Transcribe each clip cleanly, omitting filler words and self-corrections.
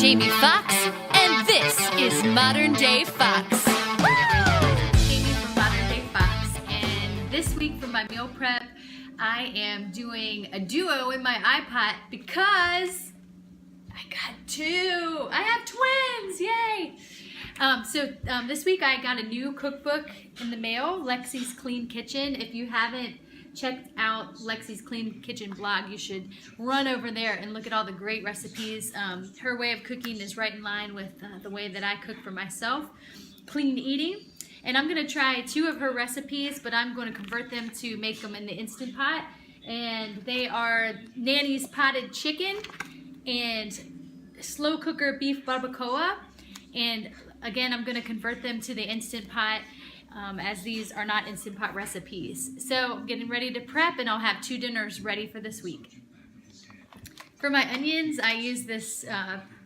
Jamie Fox, and this is Modern Day Fox. Jamie from Modern Day Fox, and this week for my meal prep, I am doing a duo in my iPot because I got two. I have twins, yay! This week I got a new cookbook in the mail, Lexi's Clean Kitchen. If you haven't checked out Lexi's Clean Kitchen blog, you should run over there and look at all the great recipes. Her way of cooking is right in line with the way that I cook for myself, clean eating. And I'm going to try two of her recipes, but I'm going to convert them to make them in the Instant Pot. And they are Nanny's potted chicken and slow cooker beef barbacoa. And again, I'm going to convert them to the Instant Pot, as these are not Instant Pot recipes. So I'm getting ready to prep, and I'll have two dinners ready for this week. For my onions, I use this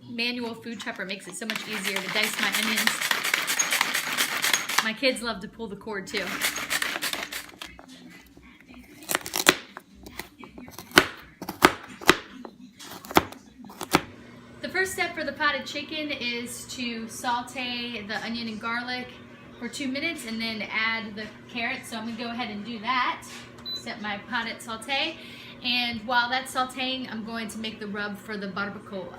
manual food chopper. It makes it so much easier to dice my onions. My kids love to pull the cord too. The first step for the potted chicken is to saute the onion and garlic for 2 minutes and then add the carrots. So I'm going to go ahead and do that. Set my pot at saute. And while that's sauteing, I'm going to make the rub for the barbacoa.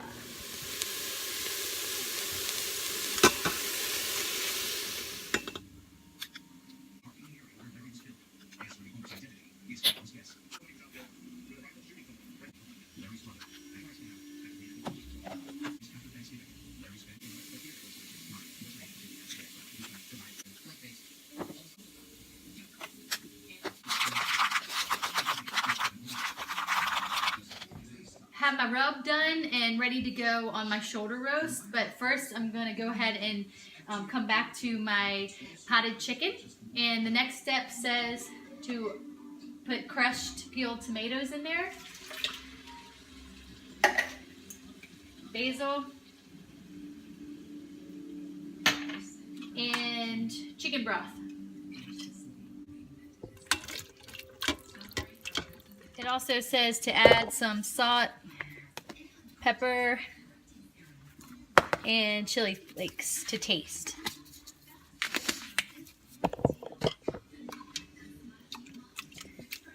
Have my rub done and ready to go on my shoulder roast, but first I'm going to go ahead and come back to my potted chicken. And the next step says to put crushed peeled tomatoes in there, basil, and chicken broth. It also says to add some salt, pepper, and chili flakes to taste.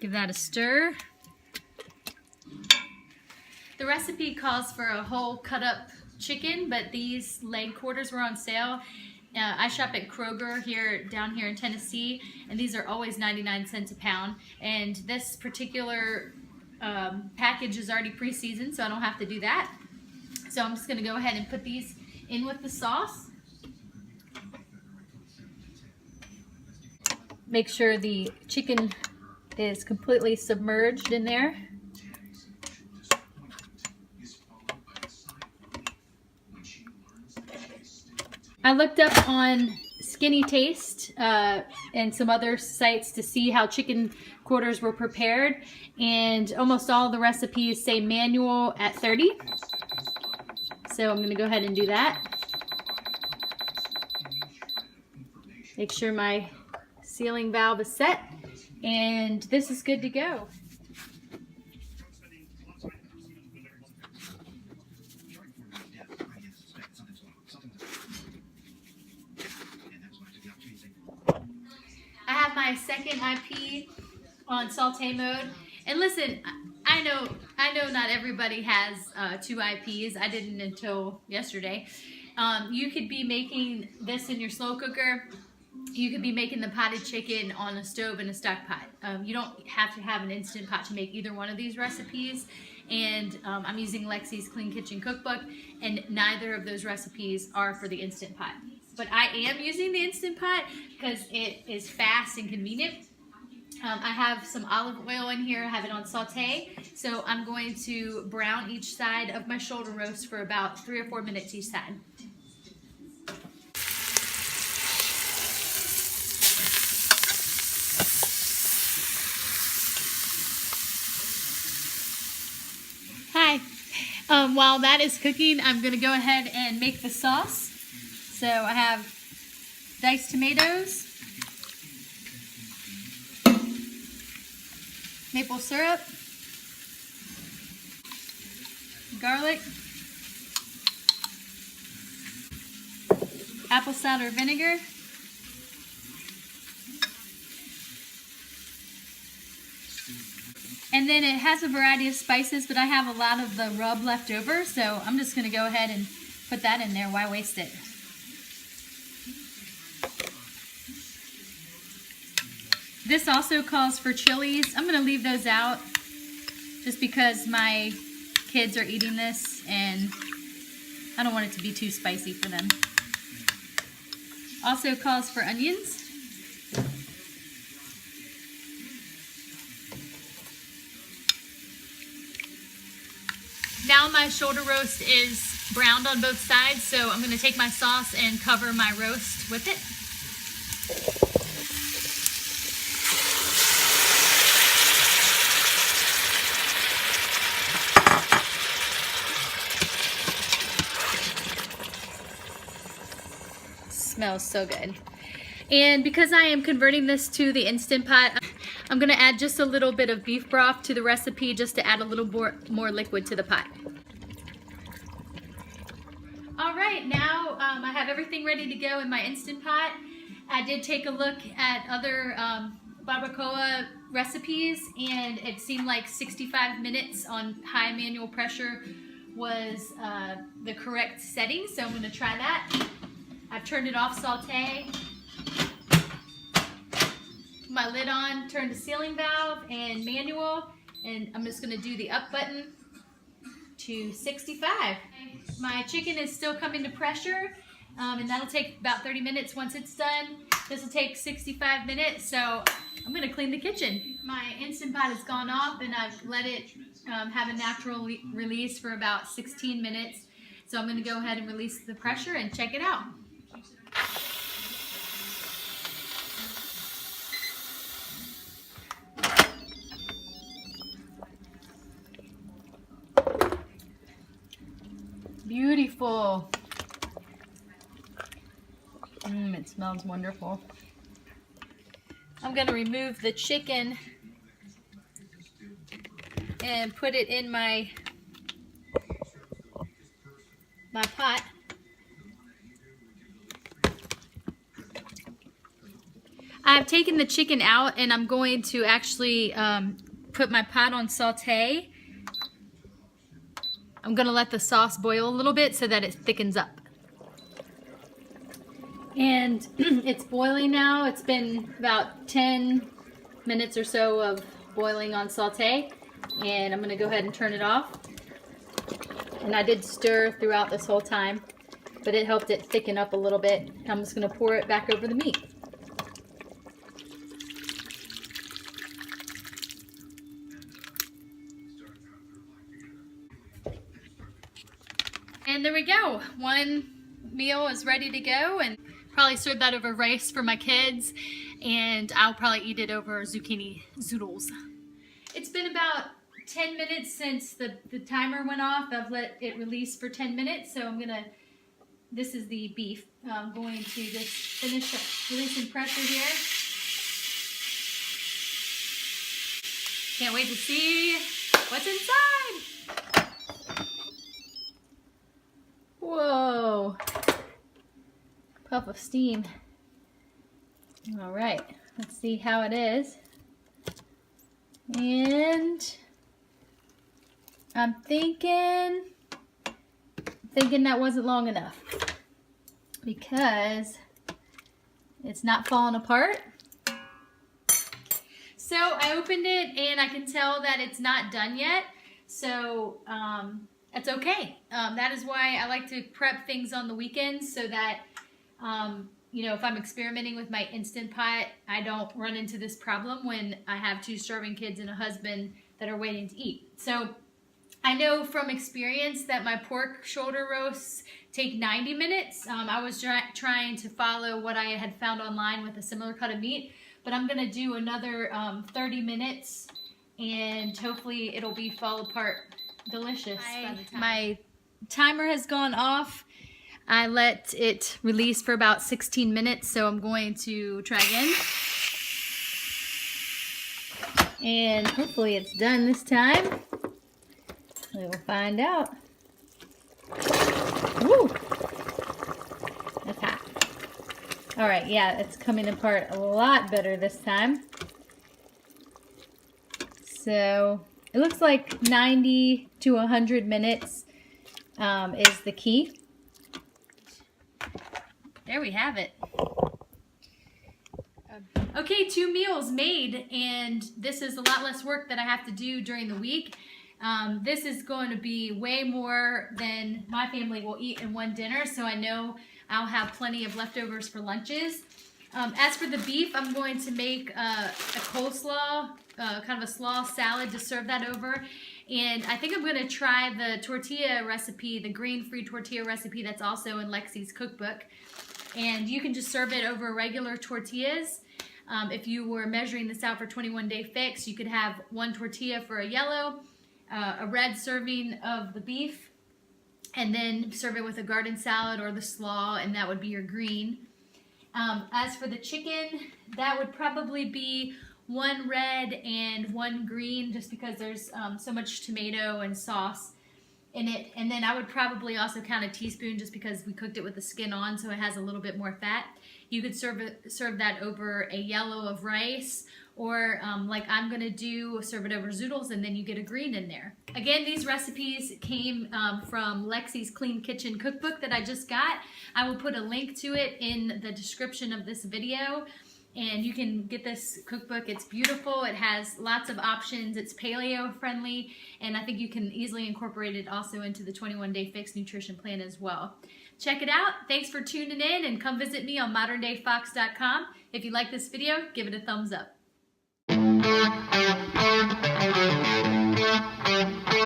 Give that a stir. The recipe calls for a whole cut up chicken, but these leg quarters were on sale. I shop at Kroger down here in Tennessee, and these are always 99 cents a pound. And this particular package is already pre-seasoned, so I don't have to do that. So I'm just going to go ahead and put these in with the sauce. Make sure the chicken is completely submerged in there. I looked up on Skinny Taste and some other sites to see how chicken quarters were prepared, and almost all the recipes say manual at 30. So I'm going to go ahead and do that. Make sure my sealing valve is set, and this is good to go. I have my second IP on saute mode, and listen, I know not everybody has two IPs. I didn't until yesterday. You could be making this in your slow cooker. You could be making the potted chicken on a stove in a stock pot. You don't have to have an Instant Pot to make either one of these recipes. And I'm using Lexi's Clean Kitchen Cookbook, and neither of those recipes are for the Instant Pot. But I am using the Instant Pot because it is fast and convenient. I have some olive oil in here. I have it on saute. So I'm going to brown each side of my shoulder roast for about 3 or 4 minutes each side. Hi. While that is cooking, I'm going to go ahead and make the sauce. So I have diced tomatoes, maple syrup, garlic, apple cider vinegar. And then it has a variety of spices, but I have a lot of the rub left over, so I'm just going to go ahead and put that in there. Why waste it? This also calls for chilies. I'm going to leave those out just because my kids are eating this and I don't want it to be too spicy for them. Also calls for onions. Now my shoulder roast is browned on both sides, so I'm going to take my sauce and cover my roast with it. Smells so good. And because I am converting this to the Instant Pot, I'm going to add just a little bit of beef broth to the recipe just to add a little more liquid to the pot. Alright, now I have everything ready to go in my Instant Pot. I did take a look at other Barbacoa recipes and it seemed like 65 minutes on high manual pressure was the correct setting, so I'm going to try that. I've turned it off saute, my lid on, turned the sealing valve and manual, and I'm just going to do the up button to 65. My chicken is still coming to pressure, and that'll take about 30 minutes once it's done. This will take 65 minutes, so I'm going to clean the kitchen. My Instant Pot has gone off and I've let it have a natural release for about 16 minutes. So I'm going to go ahead and release the pressure and check it out. Beautiful. It smells wonderful. I'm going to remove the chicken and put it in my pot. I've taken the chicken out and I'm going to actually put my pot on saute. I'm going to let the sauce boil a little bit so that it thickens up. And it's boiling now. It's been about 10 minutes or so of boiling on saute. And I'm going to go ahead and turn it off. And I did stir throughout this whole time, but it helped it thicken up a little bit. I'm just going to pour it back over the meat. And there we go. One meal is ready to go, and probably serve that over rice for my kids, and I'll probably eat it over zucchini zoodles. It's been about 10 minutes since the timer went off. I've let it release for 10 minutes, so I'm gonna, this is the beef. I'm going to just finish up releasing pressure here. Can't wait to see what's inside. Whoa. Puff of steam. All right, let's see how it is. And I'm thinking that wasn't long enough because it's not falling apart. So I opened it and I can tell that it's not done yet. So that's okay. That is why I like to prep things on the weekends so that you know, if I'm experimenting with my Instant Pot, I don't run into this problem when I have 2 starving kids and a husband that are waiting to eat. So I know from experience that my pork shoulder roasts take 90 minutes. I was trying to follow what I had found online with a similar cut of meat, but I'm going to do another 30 minutes and hopefully it'll be fall apart delicious by the time. My timer has gone off. I let it release for about 16 minutes, so I'm going to try again. And hopefully it's done this time. We will find out. Woo! That's hot. All right, yeah, it's coming apart a lot better this time. So it looks like 90 to 100 minutes is the key. There we have it. Okay, 2 meals made, and this is a lot less work that I have to do during the week. This is going to be way more than my family will eat in one dinner, so I know I'll have plenty of leftovers for lunches. As for the beef, I'm going to make a coleslaw, kind of a slaw salad to serve that over. And I think I'm going to try the tortilla recipe, the grain-free tortilla recipe that's also in Lexi's cookbook. And you can just serve it over regular tortillas. If you were measuring this out for 21-day fix, you could have 1 tortilla for a yellow, a red serving of the beef, and then serve it with a garden salad or the slaw, and that would be your green. As for the chicken, that would probably be 1 red and 1 green, just because there's so much tomato and sauce in it. And then I would probably also count a teaspoon, just because we cooked it with the skin on, so it has a little bit more fat. You could serve that over a yellow of rice, or like I'm gonna do, serve it over zoodles, and then you get a green in there. Again, these recipes came from Lexi's Clean Kitchen cookbook that I just got. I will put a link to it in the description of this video, and you can get this cookbook. It's beautiful. It has lots of options. It's paleo-friendly, and I think you can easily incorporate it also into the 21-day fix nutrition plan as well. Check it out. Thanks for tuning in, and come visit me on moderndayfox.com. If you like this video, give it a thumbs up.